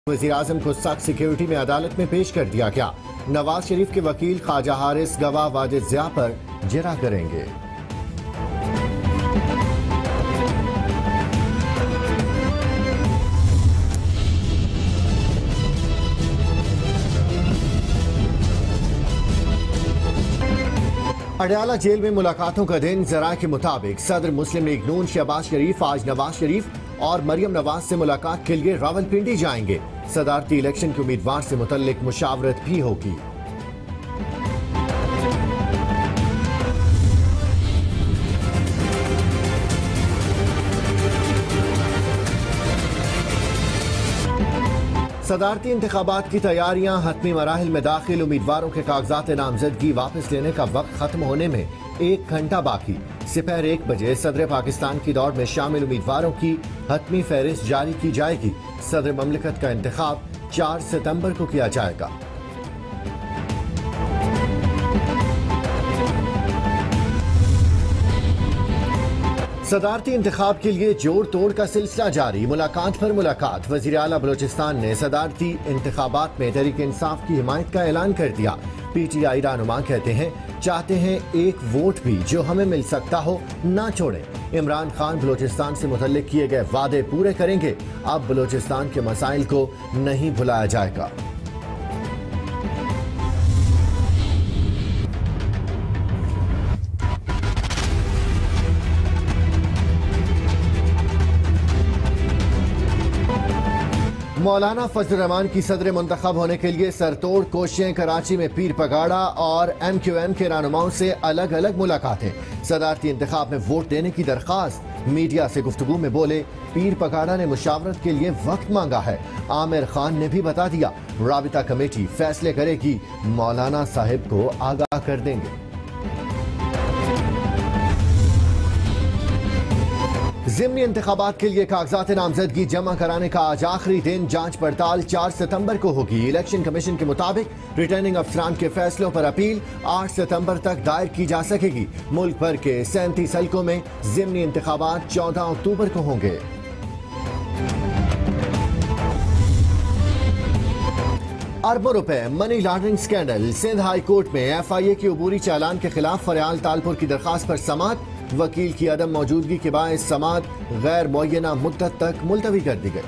वज़ीर-ए-आज़म को सख्त सिक्योरिटी में अदालत में पेश कर दिया गया। नवाज शरीफ के वकील ख्वाजा हारिस गवाह वाजिद ज़िया पर जिरा करेंगे। अडयाला जेल में मुलाकातों का दिन। ज़राए के मुताबिक सदर मुस्लिम लीग नून शहबाज शरीफ आज नवाज शरीफ और मरियम नवाज से मुलाकात के लिए रावलपिंडी जाएंगे। सदारती इलेक्शन के उम्मीदवार से मुतल्लिक मुशावरत भी होगी। सदारती इंतखाबात की तैयारियां हतमी मराहिल में दाखिल। उम्मीदवारों के कागजात नामजदगी वापस लेने का वक्त खत्म होने में 1 घंटा बाकी। दोपहर 1 बजे सदर पाकिस्तान की दौड़ में शामिल उम्मीदवारों की हतमी फहरिस्त जारी की जाएगी। सदर ममलिकत का इंतखाब 4 सितंबर को किया जाएगा। सदारती इंतखाब के लिए जोड़ तोड़ का सिलसिला जारी। मुलाकात पर मुलाकात। वज़ीर आला बलोचिस्तान ने सदारती इंतखाबात में तहरीक इंसाफ की हिमायत का ऐलान कर दिया। PTI रहनुमा कहते हैं चाहते हैं एक वोट भी जो हमें मिल सकता हो ना छोड़ें। इमरान खान बलोचिस्तान से मुतल्लिक किए गए वादे पूरे करेंगे। अब बलोचिस्तान के मसाइल को नहीं भुलाया जाएगा। मौलाना फजल रहमान की सदर मुंतखब होने के लिए सरतोड़ कोशिशें। कराची में पीर पगाड़ा और MQM के रहनुमाओं से अलग अलग मुलाकातें। सदारती इंतखाब में वोट देने की दरख्वास्त। मीडिया से गुफ्तगू में बोले पीर पगाड़ा ने मुशावरत के लिए वक्त मांगा है। आमिर खान ने भी बता दिया राबिता कमेटी फैसले करेगी, मौलाना साहिब को आगाह कर देंगे। ज़िमनी इंतखाबात के लिए कागजात नामजदगी जमा कराने का आज आखिरी दिन। जांच पड़ताल 4 सितंबर को होगी। इलेक्शन कमीशन के मुताबिक रिटर्निंग अफसरान के फैसलों पर अपील 8 सितंबर तक दायर की जा सकेगी। मुल्क भर के 37 हल्कों में ज़िमनी इंतखाबात 14 अक्टूबर को होंगे। अरबों रुपए money laundering scandal. Sindh high court में FIA की अबूरी चालान के खिलाफ फरियाल तालपुर की दरखास्त पर समाअत। वकील की अदम मौजूदगी के बायस समाअत गैर मुअय्यना मुद्दत तक मुलतवी कर दी गई।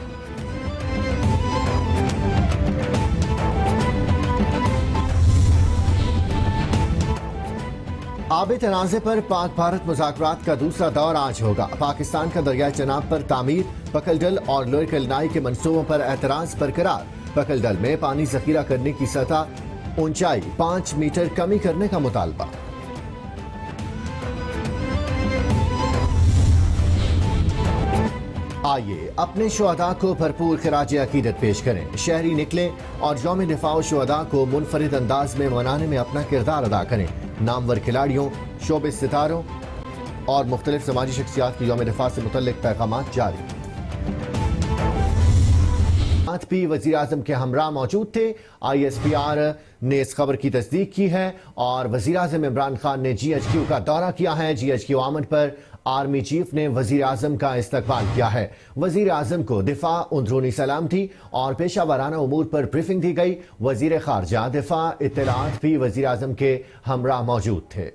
आबे तनाज़े पर पाक भारत मुज़ाकरात का दूसरा दौर आज होगा। पाकिस्तान का दरियाई चनाब पर तामीर, पकलडल और लोअर कलनाई के मंसूबों पर एतराज़ बरकरार। पकलडल में पानी जखीरा करने की सतह ऊंचाई 5 मीटर कमी करने का मुतालबा। आइए अपने शुहदा को भरपूर खिराज अकीदत पेश करें। शहरी निकले और यौम दिफा शुहदा को मुनफरिद अंदाज में मनाने में अपना किरदार अदा करें। नामवर खिलाड़ियों, शोबे सितारों और मुख्तलिफ समाजी शख्सियात की यौम दिफा से मुतल्लिक पैगामात जारी। भी वज़ीर-ए-आज़म के हमरा मौजूद थे। ISPR ने इस खबर की तस्दीक की है और वज़ीर-ए-आज़म इमरान खान ने GHQ का दौरा किया है। GHQ आमद पर आर्मी चीफ ने वज़ीर-ए-आज़म का इस्तकबाल किया है। वज़ीर-ए-आज़म को दिफा, अंदरूनी सलामती और पेशा वाराना उमूर पर ब्रीफिंग दी गई। वज़ीर खारजा, दिफा, इत्तलात भी वज़ीर-ए-आज़म के हमरा मौजूद थे।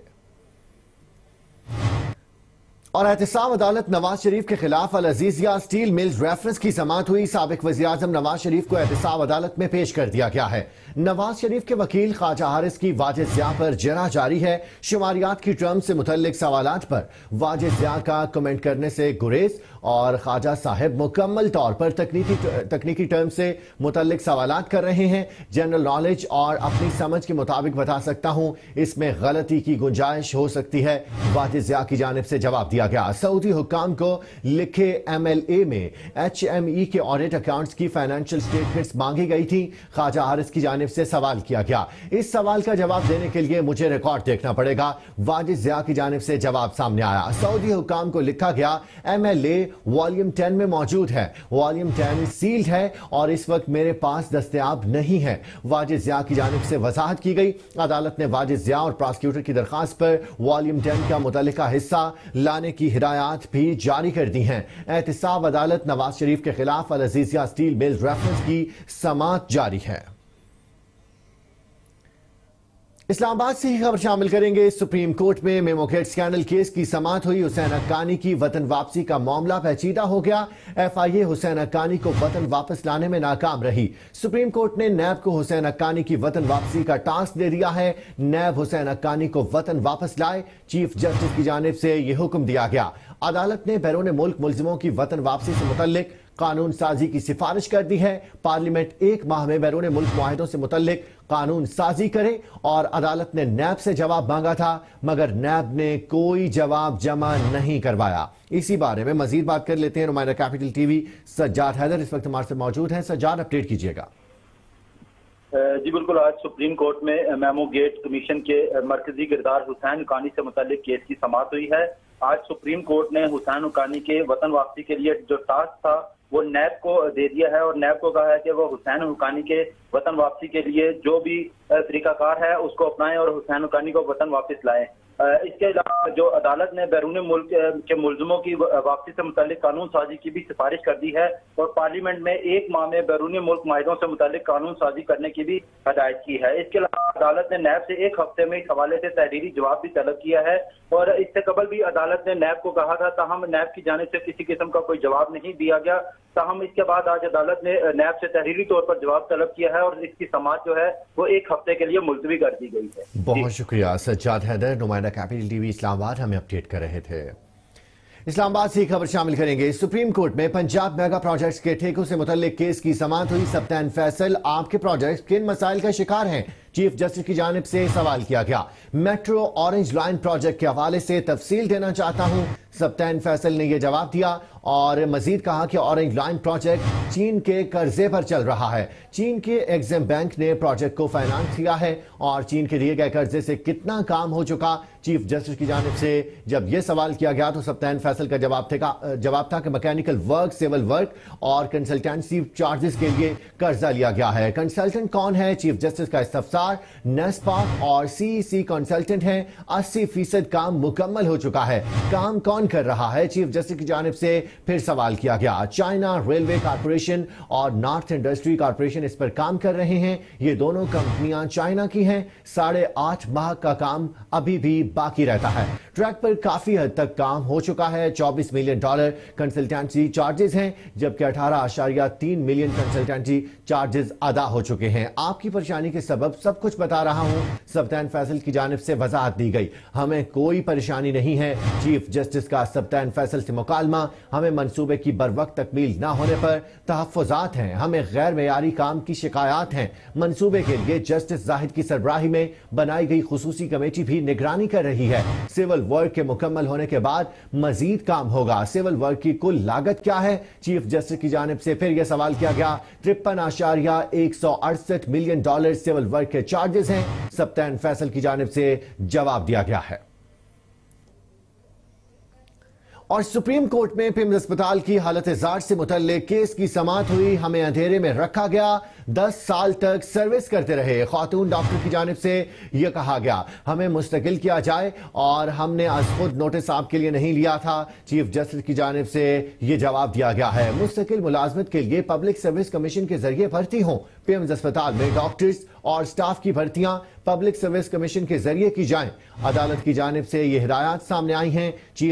और एहतसाब अदालत नवाज शरीफ के खिलाफ अल अजीजिया स्टील मिल्स रेफरेंस की समाअत हुई। साबिक वज़ीर-ए-आज़म नवाज शरीफ को एहतसाब अदालत में पेश कर दिया गया है। नवाज शरीफ के वकील ख्वाजा हारिस की वाजिद ज़िया पर जिरा जारी है। शुमारियात की टर्म से मुतल्लिक सवालात पर वाजिद ज़िया का कमेंट करने से गुरेज और ख्वाजा साहिब मुकम्मल तौर पर तकनीकी टर्म से मुतल्लिक सवालात कर रहे हैं। जनरल नॉलेज और अपनी समझ के मुताबिक बता सकता हूँ, इसमें गलती की गुंजाइश हो सकती है। वाजिद ज़िया की जानिब से जवाब दिया गया। सऊदी हुक्काम को लिखे MLA में HME के ऑडिट अकाउंट्स की फाइनेंशियल स्टेटमेंट्स मांगी गई थी। ख्वाजा हारिस की जानिब से सवाल किया गया। इस सवाल का जवाब देने के लिए मुझे रिकॉर्ड देखना पड़ेगा। वाजिद ज़िया की जानिब से जवाब सामने आया। सऊदी हुक्काम को लिखा गया MLA वॉल्यूम 10 में मौजूद है। वॉल्यूम 10 सील्ड है और इस वक्त मेरे पास दस्तयाब नहीं है। वाजिद जिया की जानिब से वजाहत की गई। अदालत ने वाजिद जिया और प्रोसिक्यूटर की दरखास्त पर वॉल्यूम 10 का मुतल्लिका हिस्सा लाने की हिदायत भी जारी कर दी हैं। एहतिसाब अदालत नवाज शरीफ के खिलाफ अल अजीजिया स्टील मिल्स रेफरेंस की समाअत जारी है। इस्लामाबाद से ही खबर शामिल करेंगे। सुप्रीम कोर्ट में मेमोगेट स्कैंडल केस की समाअत हुई। हुसैन हक्कानी की वतन वापसी का मामला पेचीदा हो गया। FIA हुसैन हक्कानी को वतन वापस लाने में नाकाम रही। सुप्रीम कोर्ट ने नैब को हुसैन हक्कानी की वतन वापसी का टास्क दे दिया है। नैब हुसैन हक्कानी को वतन वापस लाए। चीफ जस्टिस की जानिब से यह हुक्म दिया गया। अदालत ने बैरून मुल्क मुल्जिमों की वतन वापसी से मुतल्लिक कानून साजी की सिफारिश कर दी है। पार्लियामेंट 1 माह में बैरून मुल्क मुआहिदों से मुतल्लिक कानून साजी करे और अदालत ने नैब से जवाब मांगा था, मगर नैब ने कोई जवाब जमा नहीं करवाया। इसी बारे में मजीद बात कर लेते हैं। नुमाइंदा कैपिटल टीवी सज्जाद हैदर इस वक्त हमारे साथ मौजूद हैं। सज्जाद, अपडेट कीजिएगा। जी बिल्कुल, आज सुप्रीम कोर्ट में मेमोगेट कमीशन के मरकजी किरदार हुसैन हक्कानी से मुतल्लिक केस की समाअत हुई है। आज सुप्रीम कोर्ट ने हुसैन हक्कानी के वतन वापसी के लिए जो टास्क था वो नैब को दे दिया है और नैब को कहा है कि वो हुसैन हक्कानी के वतन वापसी के लिए जो भी तरीकाकार है उसको अपनाएं और हुसैन हक्कानी को वतन वापस लाएं। इसके अलावा जो अदालत ने बैरून मुल्क के मुल्जिमों की वापसी से मुतालिक कानून साजी की भी सिफारिश कर दी है और पार्लियामेंट में 1 माह में बैरून मुल्क माहिदों से मुतालिक कानून साजी करने की भी हदायत की है। इसके अलावा अदालत ने नैब से 1 हफ्ते में इस हवाले से तहरीरी जवाब भी तलब किया है और इससे कबल भी अदालत ने नैब को कहा था, ताहम नैब की जानिब से किसी किस्म का कोई जवाब नहीं दिया गया। ताहम इसके बाद आज अदालत ने नैब से तहरीरी तौर पर जवाब तलब किया है और इसकी समाअत जो है वो 1 हफ्ते के लिए मुलतवी कर दी गई है। बहुत शुक्रिया सज्जाद हैदर, नुमाइंदा कैपिटल टीवी इस्लामाबाद हमें अपडेट कर रहे थे। इस्लामाबाद से खबर शामिल करेंगे। सुप्रीम कोर्ट में पंजाब मेगा प्रोजेक्ट्स के ठेकों से मुतल्लिक केस की समाअत हुई। सब्तैन फैसल, आपके प्रोजेक्ट किन मसाइल का शिकार हैं? चीफ जस्टिस की जानिब से सवाल किया गया। मेट्रो ऑरेंज लाइन प्रोजेक्ट के हवाले से तफसील देना चाहता हूं। सब्तैन फैसल ने यह जवाब दिया और मजीद कहा कि ऑरेंज लाइन प्रोजेक्ट चीन के कर्जे पर चल रहा है। चीन के एग्जिम बैंक ने प्रोजेक्ट को फाइनेंस किया है और चीन के दिए गए कर्जे से कितना काम हो चुका। चीफ जस्टिस की जानिब से जब यह सवाल किया गया तो सब्तैन फैसल का जवाब था कि मैकेनिकल वर्क, सिविल वर्क और कंसल्टेंसी चार्जेस के लिए कर्जा लिया गया है। कंसल्टेंट कौन है? चीफ जस्टिस का इस्तफसार, नेस्पा और CEC कंसल्टेंट हैं। 80% काम मुकम्मल हो चुका है। काम कौन कर रहा है? चीफ जस्टिस की जानिब से फिर सवाल किया गया। चाइना रेलवे कॉर्पोरेशन और नॉर्थ इंडस्ट्री कॉर्पोरेशन इस पर काम कर रहे हैं। ये दोनों कंपनियां चाइना की हैं। 8.5 माह का काम अभी भी बाकी रहता है। ट्रैक पर काफी हद तक काम हो चुका है। $24 मिलियन कंसल्टेंसी चार्जेस हैं, जबकि 18.3 मिलियन कंसल्टेंसी चार्जेस अदा हो चुके हैं। आपकी परेशानी के सबब सब कुछ बता रहा हूं। सब्तैन फैसल की जानिब से वजाहत दी गई। हमें कोई परेशानी नहीं है। चीफ जस्टिस का सब्तैन फैसल से मुकालमा, हमें मंसूबे की बरवक्त तकमील न होने पर तहफ्फुजात हैं। हमें गैर मेयारी काम की शिकायत हैं। मंसूबे के लिए जस्टिस जाहिद की सरबराही में बनाई गई खुसूसी कमेटी भी निगरानी कर रही है। सिविल वर्क के मुकम्मल होने के बाद मजीद काम होगा। सिविल वर्क की कुल लागत क्या है? चीफ जस्टिस की जानिब से फिर यह सवाल किया गया। $53.168 मिलियन सिविल वर्क के चार्जेस हैं। सब्तैन फैसल की जानिब से जवाब दिया गया है। और सुप्रीम कोर्ट में पिम्स अस्पताल की हालत जार से मुतल्लिक केस की समाअत हुई। हमें अंधेरे में रखा गया, 10 साल तक सर्विस करते रहे। खातून डॉक्टर की जानिब से यह कहा गया हमें मुस्तकिल किया जाए और हमने आज खुद नोटिस आपके लिए नहीं लिया था। चीफ जस्टिस की जानिब से यह जवाब दिया गया है मुस्तकिल मुलाजमत के लिए पब्लिक सर्विस कमीशन के जरिए भर्ती हों। पिम्स अस्पताल में डॉक्टर्स और स्टाफ की भर्तियां पब्लिक सर्विस कमीशन के जरिए की जाएं। अदालत की जानिब से यह हिदायत सामने आई हैं। चीफ